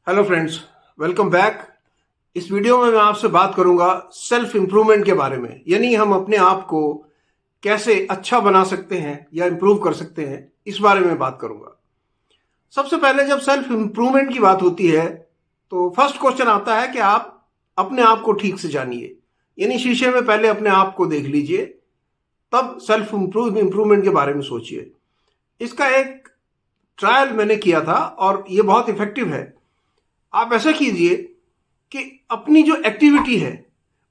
Hello friends, welcome back. इस video में मैं आपसे बात करूंगा सेल्फ इम्प्रूवमेंट के बारे में, यानी हम अपने आप को कैसे अच्छा बना सकते हैं या इम्प्रूव कर सकते हैं, इस बारे में बात करूंगा। सबसे पहले जब सेल्फ इम्प्रूवमेंट की बात होती है तो फर्स्ट क्वेश्चन आता है कि आप अपने आप को ठीक से जानिए, यानी शीशे में पहले अपने आप को देख लीजिए, तब सेल्फ इम्प्रूवमेंट के बारे में सोचिए। इसका एक ट्रायल मैंने किया था और ये बहुत इफेक्टिव है। आप ऐसा कीजिए कि अपनी जो एक्टिविटी है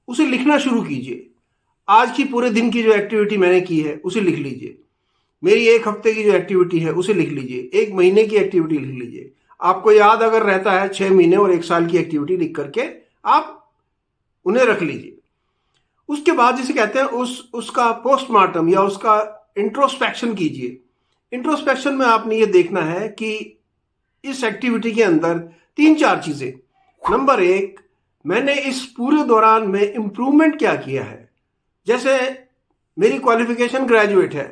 उसे लिखना शुरू कीजिए। आज की पूरे दिन की जो एक्टिविटी मैंने की है उसे लिख लीजिए। मेरी एक हफ्ते की जो एक्टिविटी है उसे लिख लीजिए। एक महीने की एक्टिविटी लिख लीजिए। आपको याद अगर रहता है 6 महीने और 1 साल की एक्टिविटी लिख करके आप उन्हें रख लीजिए। उसके बाद जिसे कहते हैं उसका पोस्टमार्टम या उसका इंट्रोस्पेक्शन कीजिए। इंट्रोस्पेक्शन में आपने ये देखना है कि इस एक्टिविटी के अंदर 3-4 चीजें। नंबर 1, मैंने इस पूरे दौरान में इंप्रूवमेंट क्या किया है। जैसे मेरी क्वालिफिकेशन ग्रेजुएट है,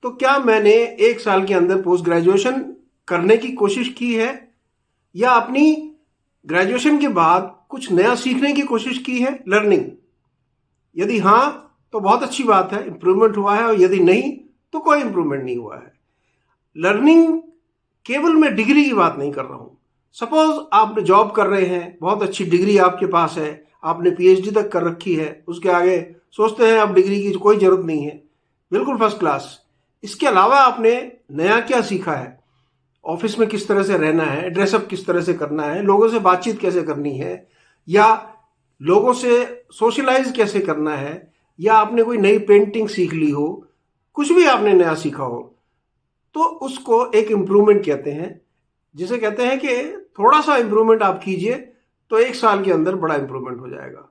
तो क्या मैंने 1 साल के अंदर पोस्ट ग्रेजुएशन करने की कोशिश की है या अपनी ग्रेजुएशन के बाद कुछ नया सीखने की कोशिश की है, लर्निंग। यदि हाँ तो बहुत अच्छी बात है, इंप्रूवमेंट हुआ है, और यदि नहीं तो कोई इंप्रूवमेंट नहीं हुआ है। लर्निंग केवल मैं डिग्री की बात नहीं कर रहा हूं। सपोज आप जॉब कर रहे हैं, बहुत अच्छी डिग्री आपके पास है, आपने पीएचडी तक कर रखी है, उसके आगे सोचते हैं अब डिग्री की कोई जरूरत नहीं है, बिल्कुल फर्स्ट क्लास। इसके अलावा आपने नया क्या सीखा है, ऑफिस में किस तरह से रहना है, ड्रेसअप किस तरह से करना है, लोगों से बातचीत कैसे करनी है, या लोगों से सोशलाइज कैसे करना है, या आपने कोई नई पेंटिंग सीख ली हो, कुछ भी आपने नया सीखा हो, तो उसको एक इम्प्रूवमेंट कहते हैं। जिसे कहते हैं कि थोड़ा सा इंप्रूवमेंट आप कीजिए तो 1 साल के अंदर बड़ा इंप्रूवमेंट हो जाएगा।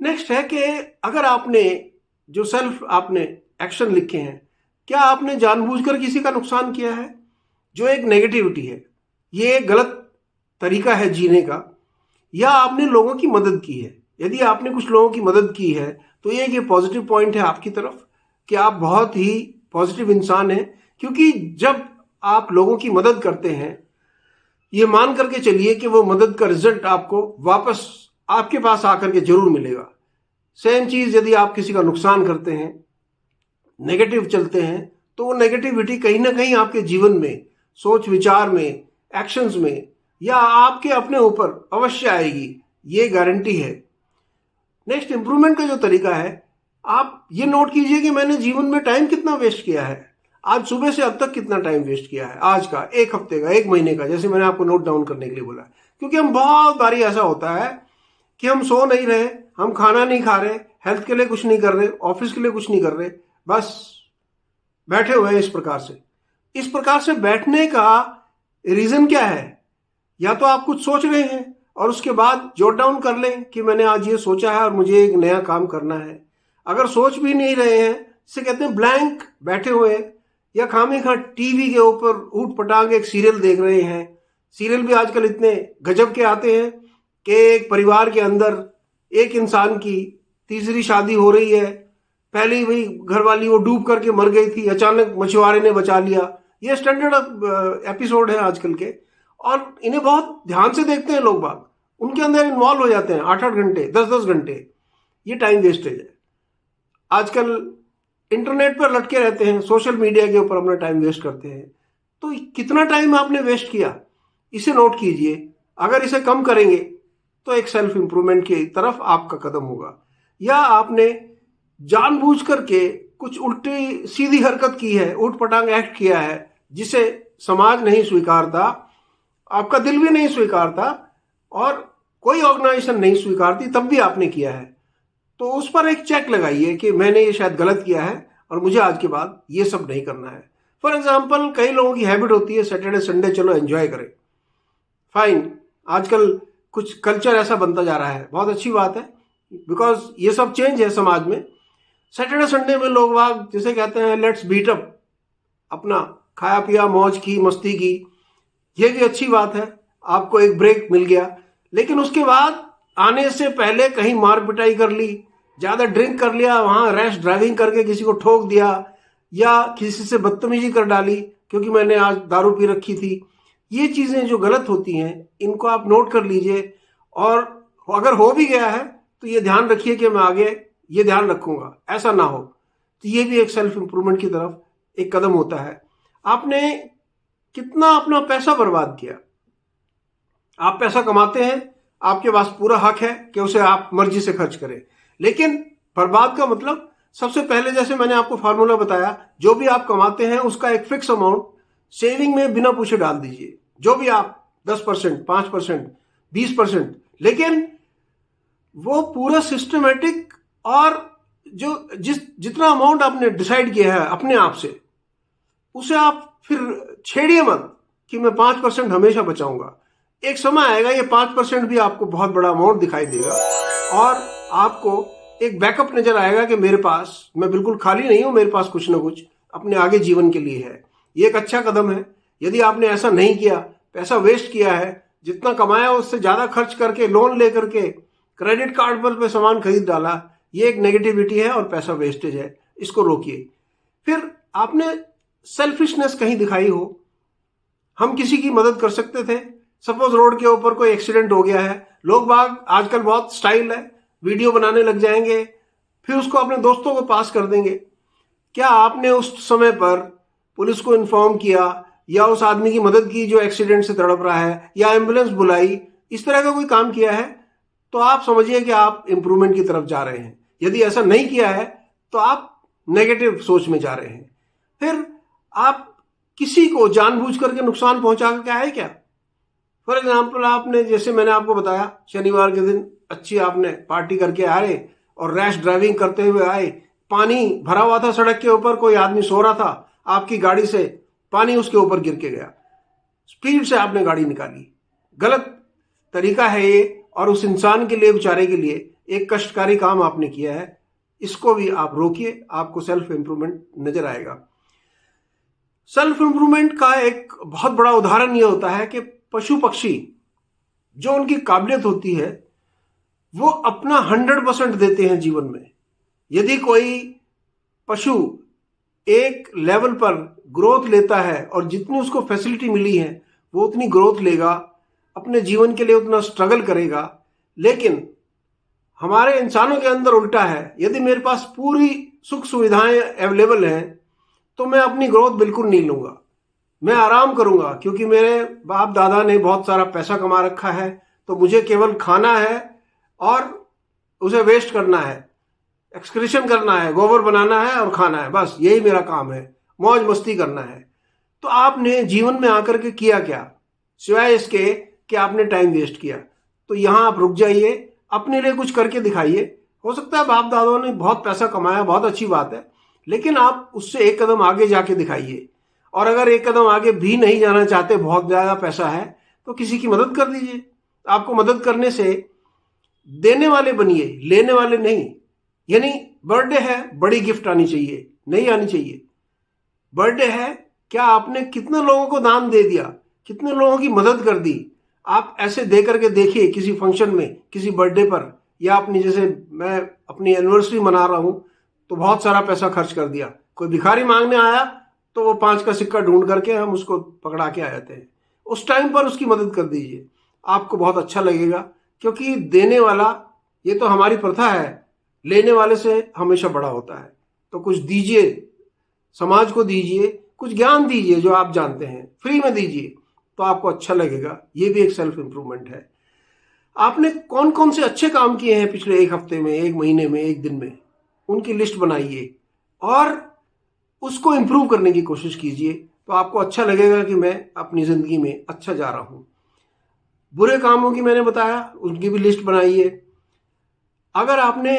नेक्स्ट है कि अगर आपने जो सेल्फ आपने एक्शन लिखे हैं, क्या आपने जानबूझकर किसी का नुकसान किया है, जो एक नेगेटिविटी है, ये एक गलत तरीका है जीने का, या आपने लोगों की मदद की है। यदि आपने कुछ लोगों की मदद की है तो ये पॉजिटिव पॉइंट है आपकी तरफ कि आप बहुत ही पॉजिटिव इंसान हैं, क्योंकि जब आप लोगों की मदद करते हैं, ये मान करके चलिए कि वो मदद का रिजल्ट आपको वापस आपके पास आकर के जरूर मिलेगा। सेम चीज यदि आप किसी का नुकसान करते हैं, नेगेटिव चलते हैं, तो वो नेगेटिविटी कहीं ना कहीं आपके जीवन में, सोच विचार में, एक्शंस में, या आपके अपने ऊपर अवश्य आएगी, ये गारंटी है। नेक्स्ट, इंप्रूवमेंट का जो तरीका है, आप ये नोट कीजिए कि मैंने जीवन में टाइम कितना वेस्ट किया है। आज सुबह से अब तक कितना टाइम वेस्ट किया है, आज का, 1 हफ्ते का, 1 महीने का, जैसे मैंने आपको नोट डाउन करने के लिए बोला। क्योंकि हम बहुत बारी ऐसा होता है कि हम सो नहीं रहे, हम खाना नहीं खा रहे, हेल्थ के लिए कुछ नहीं कर रहे, ऑफिस के लिए कुछ नहीं कर रहे, बस बैठे हुए हैं इस प्रकार से। इस प्रकार से बैठने का रीजन क्या है? या तो आप कुछ सोच रहे हैं और उसके बाद जॉट डाउन कर लें कि मैंने आज ये सोचा है और मुझे एक नया काम करना है। अगर सोच भी नहीं रहे हैं, इसे कहते हैं ब्लैंक, बैठे हुए हैं, या खामे खा टीवी के ऊपर ऊट पटांग एक सीरियल देख रहे हैं। सीरियल भी आजकल इतने गजब के आते हैं कि एक परिवार के अंदर एक इंसान की तीसरी शादी हो रही है, पहली वही घरवाली वो डूब करके मर गई थी, अचानक मछुआरे ने बचा लिया। ये स्टैंडर्ड एपिसोड है आजकल के, और इन्हें बहुत ध्यान से देखते हैं लोग बाग, उनके अंदर इन्वॉल्व हो जाते हैं 8-8 घंटे, 10-10 घंटे। ये टाइम वेस्टेज है। आजकल इंटरनेट पर लटके रहते हैं, सोशल मीडिया के ऊपर अपना टाइम वेस्ट करते हैं। तो कितना टाइम आपने वेस्ट किया, इसे नोट कीजिए। अगर इसे कम करेंगे तो एक सेल्फ इंप्रूवमेंट की तरफ आपका कदम होगा। या आपने जानबूझ करके कुछ उल्टी सीधी हरकत की है, उठ पटांग एक्ट किया है, जिसे समाज नहीं स्वीकारता, आपका दिल भी नहीं स्वीकारता, और कोई ऑर्गेनाइजेशन नहीं स्वीकारती, तब भी आपने किया है, तो उस पर एक चेक लगाइए कि मैंने ये शायद गलत किया है और मुझे आज के बाद ये सब नहीं करना है। फॉर एग्जाम्पल, कई लोगों की हैबिट होती है सैटरडे संडे चलो एंजॉय करें, फाइन। आजकल कुछ कल्चर ऐसा बनता जा रहा है, बहुत अच्छी बात है, बिकॉज ये सब चेंज है समाज में। सैटरडे संडे में लोग वाग जिसे कहते हैं लेट्स बीट अप, अपना खाया पिया, मौज की, मस्ती की, ये भी अच्छी बात है, आपको एक ब्रेक मिल गया। लेकिन उसके बाद आने से पहले कहीं मार पिटाई कर ली, ज्यादा ड्रिंक कर लिया, वहां रैश ड्राइविंग करके किसी को ठोक दिया, या किसी से बदतमीजी कर डाली क्योंकि मैंने आज दारू पी रखी थी, ये चीजें जो गलत होती हैं इनको आप नोट कर लीजिए, और अगर हो भी गया है तो ये ध्यान रखिए कि मैं आगे ये ध्यान रखूंगा, ऐसा ना हो। तो ये भी एक सेल्फ इंप्रूवमेंट की तरफ एक कदम होता है। आपने कितना अपना पैसा बर्बाद किया? आप पैसा कमाते हैं, आपके पास पूरा हक है कि उसे आप मर्जी से खर्च करें, लेकिन बर्बाद का मतलब सबसे पहले, जैसे मैंने आपको फार्मूला बताया, जो भी आप कमाते हैं उसका एक फिक्स अमाउंट सेविंग में बिना पूछे डाल दीजिए। जो भी आप 10%, 5%, 20%, लेकिन वो पूरा सिस्टमेटिक, और जो जितना अमाउंट आपने डिसाइड किया है अपने आप से, उसे आप फिर छेड़िए मत कि मैं 5% हमेशा बचाऊंगा। एक समय आएगा ये 5% भी आपको बहुत बड़ा अमाउंट दिखाई देगा, और आपको एक बैकअप नजर आएगा कि मेरे पास, मैं बिल्कुल खाली नहीं हूं, मेरे पास कुछ ना कुछ अपने आगे जीवन के लिए है। ये एक अच्छा कदम है। यदि आपने ऐसा नहीं किया, पैसा वेस्ट किया है, जितना कमाया उससे ज्यादा खर्च करके, लोन लेकर के, क्रेडिट कार्ड पर सामान खरीद डाला, ये एक नेगेटिविटी है और पैसा वेस्टेज है, इसको रोकिए। फिर आपने सेल्फिशनेस कहीं दिखाई हो, हम किसी की मदद कर सकते थे। सपोज रोड के ऊपर कोई एक्सीडेंट हो गया है, लोग बाग आजकल बहुत स्टाइल है, वीडियो बनाने लग जाएंगे, फिर उसको अपने दोस्तों को पास कर देंगे। क्या आपने उस समय पर पुलिस को इन्फॉर्म किया, या उस आदमी की मदद की जो एक्सीडेंट से तड़प रहा है, या एम्बुलेंस बुलाई, इस तरह का कोई काम किया है? तो आप समझिए कि आप इंप्रूवमेंट की तरफ जा रहे हैं। यदि ऐसा नहीं किया है तो आप नेगेटिव सोच में जा रहे हैं। फिर आप किसी को जानबूझ करके नुकसान पहुंचा करके आए क्या? फॉर एग्जाम्पल, आपने, जैसे मैंने आपको बताया, शनिवार के दिन अच्छी आपने पार्टी करके आए और रैश ड्राइविंग करते हुए आए, पानी भरा हुआ था सड़क के ऊपर, कोई आदमी सो रहा था, आपकी गाड़ी से पानी उसके ऊपर गिर के गया, स्पीड से आपने गाड़ी निकाली। गलत तरीका है ये, और उस इंसान के लिए, बेचारे के लिए एक कष्टकारी काम आपने किया है। इसको भी आप रोकिए, आपको सेल्फ इंप्रूवमेंट नजर आएगा। सेल्फ इंप्रूवमेंट का एक बहुत बड़ा उदाहरण यह होता है कि पशु पक्षी, जो उनकी काबिलियत होती है, वो अपना 100% देते हैं जीवन में। यदि कोई पशु एक लेवल पर ग्रोथ लेता है, और जितनी उसको फैसिलिटी मिली है वो उतनी ग्रोथ लेगा, अपने जीवन के लिए उतना स्ट्रगल करेगा। लेकिन हमारे इंसानों के अंदर उल्टा है। यदि मेरे पास पूरी सुख सुविधाएं अवेलेबल हैं तो मैं अपनी ग्रोथ बिल्कुल नहीं लूंगा, मैं आराम करूंगा, क्योंकि मेरे बाप दादा ने बहुत सारा पैसा कमा रखा है, तो मुझे केवल खाना है और उसे वेस्ट करना है, एक्सक्रीशन करना है, गोबर बनाना है और खाना है, बस यही मेरा काम है, मौज मस्ती करना है। तो आपने जीवन में आकर के किया क्या, सिवाय इसके कि आपने टाइम वेस्ट किया? तो यहां आप रुक जाइए, अपने लिए कुछ करके दिखाइए। हो सकता है बाप दादाओं ने बहुत पैसा कमाया, बहुत अच्छी बात है, लेकिन आप उससे एक कदम आगे जाके दिखाइए। और अगर एक कदम आगे भी नहीं जाना चाहते, बहुत ज्यादा पैसा है, तो किसी की मदद कर दीजिए। आपको मदद करने से देने वाले बनिए, लेने वाले नहीं। यानी बर्थडे है, बड़ी गिफ्ट आनी चाहिए, नहीं आनी चाहिए। बर्थडे है, क्या आपने कितने लोगों को दान दे दिया, कितने लोगों की मदद कर दी? आप ऐसे दे करके देखिए किसी फंक्शन में, किसी बर्थडे पर, या अपनी, जैसे मैं अपनी एनिवर्सरी मना रहा हूं तो बहुत सारा पैसा खर्च कर दिया, कोई भिखारी मांगने आया तो वो 5 का सिक्का ढूंढ करके हम उसको पकड़ा के आ जाते हैं। उस टाइम पर उसकी मदद कर दीजिए, आपको बहुत अच्छा लगेगा। क्योंकि देने वाला, ये तो हमारी प्रथा है, लेने वाले से हमेशा बड़ा होता है। तो कुछ दीजिए, समाज को दीजिए, कुछ ज्ञान दीजिए जो आप जानते हैं, फ्री में दीजिए, तो आपको अच्छा लगेगा। ये भी एक सेल्फ इंप्रूवमेंट है। आपने कौन कौन से अच्छे काम किए हैं पिछले एक हफ्ते में, एक महीने में, एक दिन में, उनकी लिस्ट बनाइए और उसको इंप्रूव करने की कोशिश कीजिए। तो आपको अच्छा लगेगा कि मैं अपनी जिंदगी में अच्छा जा रहा हूं। बुरे कामों की मैंने बताया, उनकी भी लिस्ट बनाइए। अगर आपने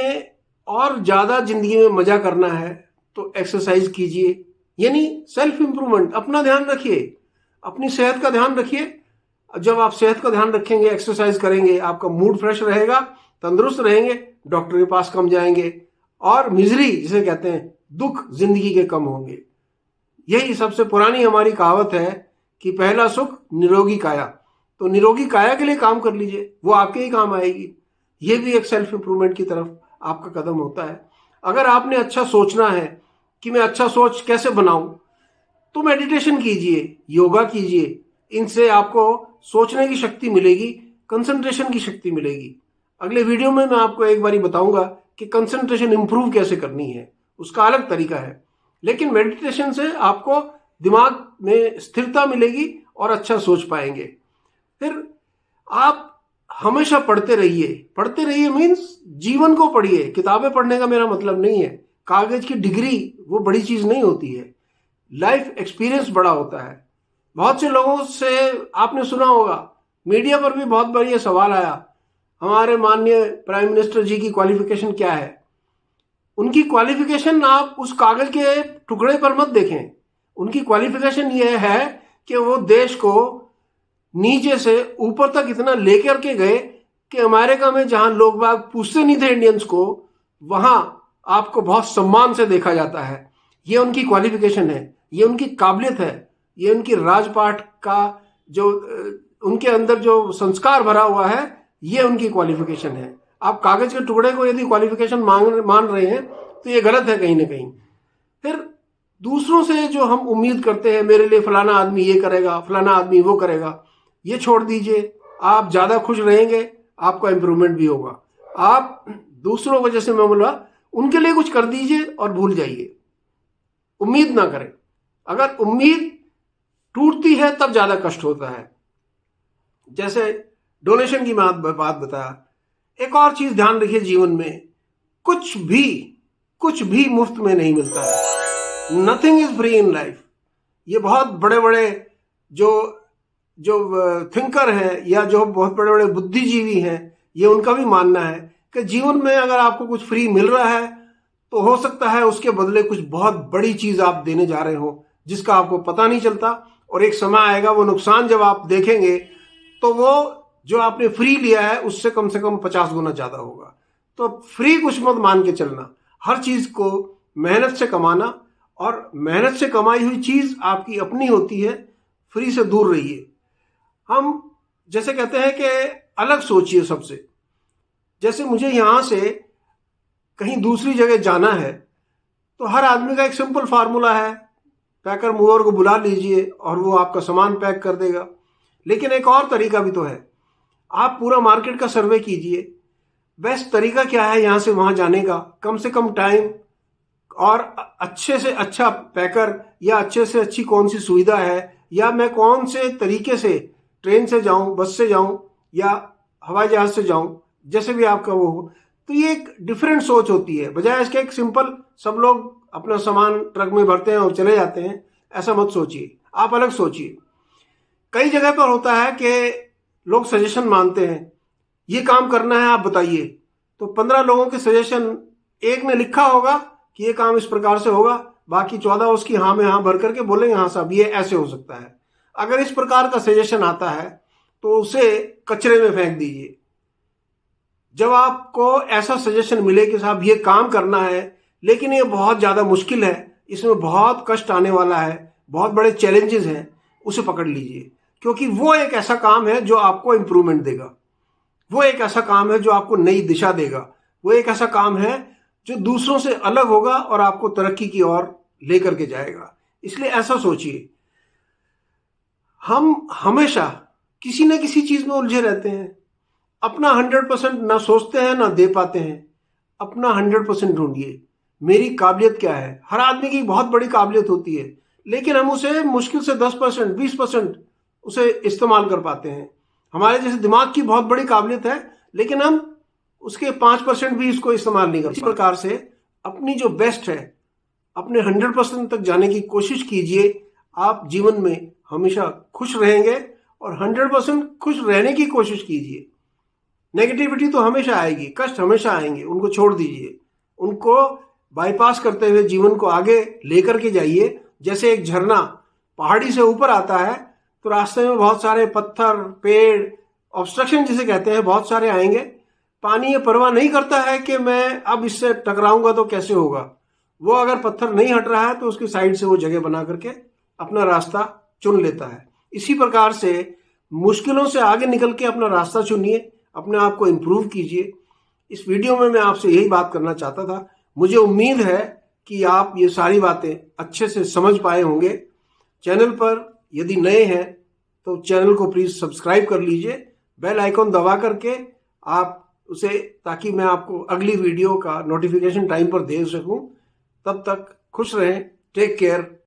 और ज्यादा जिंदगी में मजा करना है तो एक्सरसाइज कीजिए, यानी सेल्फ इंप्रूवमेंट। अपना ध्यान रखिए, अपनी सेहत का ध्यान रखिए। जब आप सेहत का ध्यान रखेंगे, एक्सरसाइज करेंगे, आपका मूड फ्रेश रहेगा, तंदुरुस्त रहेंगे, डॉक्टर के पास कम जाएंगे, और मिजरी जिसे कहते हैं, दुख जिंदगी के कम होंगे। यही सबसे पुरानी हमारी कहावत है कि पहला सुख निरोगी काया। तो निरोगी काया के लिए काम कर लीजिए, वो आपके ही काम आएगी। ये भी एक सेल्फ इंप्रूवमेंट की तरफ आपका कदम होता है। अगर आपने अच्छा सोचना है कि मैं अच्छा सोच कैसे बनाऊं, तो मेडिटेशन कीजिए, योगा कीजिए, इनसे आपको सोचने की शक्ति मिलेगी, कंसंट्रेशन की शक्ति मिलेगी। अगले वीडियो में मैं आपको एक बारी बताऊंगा कि कंसंट्रेशन इंप्रूव कैसे करनी है, उसका अलग तरीका है। लेकिन मेडिटेशन से आपको दिमाग में स्थिरता मिलेगी और अच्छा सोच पाएंगे। फिर आप हमेशा पढ़ते रहिए मीन्स जीवन को पढ़िए। किताबें पढ़ने का मेरा मतलब नहीं है, कागज की डिग्री वो बड़ी चीज नहीं होती है, लाइफ एक्सपीरियंस बड़ा होता है। बहुत से लोगों से आपने सुना होगा, मीडिया पर भी बहुत बार ये सवाल आया, हमारे माननीय प्राइम मिनिस्टर जी की क्वालिफिकेशन क्या है। उनकी क्वालिफिकेशन आप उस कागज के टुकड़े पर मत देखें। उनकी क्वालिफिकेशन ये है कि वो देश को नीचे से ऊपर तक इतना लेकर के गए कि अमेरिका में जहां लोग बाग पूछते नहीं थे इंडियंस को, वहां आपको बहुत सम्मान से देखा जाता है। ये उनकी क्वालिफिकेशन है, ये उनकी काबिलियत है, ये उनकी राजपाट का जो उनके अंदर जो संस्कार भरा हुआ है, ये उनकी क्वालिफिकेशन है। आप कागज के टुकड़े को यदि क्वालिफिकेशन मान रहे हैं तो ये गलत है कहीं ना कहीं। फिर दूसरों से जो हम उम्मीद करते हैं, मेरे लिए फलाना आदमी ये करेगा, फलाना आदमी वो करेगा, ये छोड़ दीजिए। आप ज्यादा खुश रहेंगे, आपका इंप्रूवमेंट भी होगा। आप दूसरों को, जैसे मैं बोला, उनके लिए कुछ कर दीजिए और भूल जाइए, उम्मीद ना करें। अगर उम्मीद टूटती है तब ज्यादा कष्ट होता है। जैसे डोनेशन की बात बताया, एक और चीज ध्यान रखिए, जीवन में कुछ भी मुफ्त में नहीं मिलता है। Nothing is free in life. ये बहुत बड़े बड़े जो थिंकर हैं या जो बहुत बड़े बड़े बुद्धिजीवी हैं, ये उनका भी मानना है कि जीवन में अगर आपको कुछ फ्री मिल रहा है तो हो सकता है उसके बदले कुछ बहुत बड़ी चीज आप देने जा रहे हो जिसका आपको पता नहीं चलता, और एक समय आएगा वो नुकसान जब आप देखेंगे तो वो जो आपने फ्री लिया है उससे कम से कम 50 गुना ज्यादा होगा। तो फ्री कुछ मत मान के चलना, हर चीज को मेहनत से कमाना, और मेहनत से कमाई हुई चीज आपकी अपनी होती है। फ्री से दूर रहिए। हम जैसे कहते हैं कि अलग सोचिए सबसे। जैसे मुझे यहां से कहीं दूसरी जगह जाना है तो हर आदमी का एक सिंपल फार्मूला है, पैकर मूवर को बुला लीजिए और वो आपका सामान पैक कर देगा। लेकिन एक और तरीका भी तो है, आप पूरा मार्केट का सर्वे कीजिए, बेस्ट तरीका क्या है यहां से वहां जाने का, कम से कम टाइम, और अच्छे से अच्छा पैकर या अच्छे से अच्छी कौन सी सुविधा है, या मैं कौन से तरीके से ट्रेन से जाऊं, बस से जाऊं या हवाई जहाज से जाऊं, जैसे भी आपका वो हो। तो ये एक डिफरेंट सोच होती है, बजाय इसके एक सिंपल सब लोग अपना सामान ट्रक में भरते हैं और चले जाते हैं। ऐसा मत सोचिए, आप अलग सोचिए। कई जगह पर होता है कि लोग सजेशन मांगते हैं, ये काम करना है आप बताइए, तो 15 लोगों के सजेशन, एक ने लिखा होगा कि ये काम इस प्रकार से होगा, बाकी 14 उसकी हाँ में हाँ भर करके बोलेंगे हाँ साहब ये ऐसे हो सकता है। अगर इस प्रकार का सजेशन आता है तो उसे कचरे में फेंक दीजिए। जब आपको ऐसा सजेशन मिले कि साहब ये काम करना है लेकिन ये बहुत ज्यादा मुश्किल है, इसमें बहुत कष्ट आने वाला है, बहुत बड़े चैलेंजेस हैं, उसे पकड़ लीजिए, क्योंकि वो एक ऐसा काम है जो आपको इंप्रूवमेंट देगा, वो एक ऐसा काम है जो आपको नई दिशा देगा, वो एक ऐसा काम है जो दूसरों से अलग होगा और आपको तरक्की की ओर लेकर के जाएगा। इसलिए ऐसा सोचिए। हम हमेशा किसी न किसी चीज में उलझे रहते हैं, अपना 100% ना सोचते हैं ना दे पाते हैं। अपना 100% ढूंढिए, मेरी काबिलियत क्या है। हर आदमी की बहुत बड़ी काबिलियत होती है, लेकिन हम उसे मुश्किल से 10%, 20% उसे इस्तेमाल कर पाते हैं। हमारे जैसे दिमाग की बहुत बड़ी काबिलियत है, लेकिन हम उसके 5% भी इसको इस्तेमाल नहीं करते। इस प्रकार से अपनी जो बेस्ट है, अपने 100% तक जाने की कोशिश कीजिए। आप जीवन में हमेशा खुश रहेंगे, और 100% खुश रहने की कोशिश कीजिए। नेगेटिविटी तो हमेशा आएगी, कष्ट हमेशा आएंगे, उनको छोड़ दीजिए, उनको बाईपास करते हुए जीवन को आगे लेकर के जाइए। जैसे एक झरना पहाड़ी से ऊपर आता है तो रास्ते में बहुत सारे पत्थर, पेड़, ऑब्स्ट्रक्शन जिसे कहते हैं, बहुत सारे आएंगे। पानी ये परवाह नहीं करता है कि मैं अब इससे टकराऊंगा तो कैसे होगा। वो अगर पत्थर नहीं हट रहा है तो उसकी साइड से वो जगह बना करके अपना रास्ता चुन लेता है। इसी प्रकार से मुश्किलों से आगे निकल के अपना रास्ता चुनिए, अपने आप को इम्प्रूव कीजिए। इस वीडियो में मैं आपसे यही बात करना चाहता था। मुझे उम्मीद है कि आप ये सारी बातें अच्छे से समझ पाए होंगे। चैनल पर यदि नए हैं तो चैनल को प्लीज सब्सक्राइब कर लीजिए, बेल आइकॉन दबा करके आप उसे, ताकि मैं आपको अगली वीडियो का नोटिफिकेशन टाइम पर दे सकूं। तब तक खुश रहें, टेक केयर।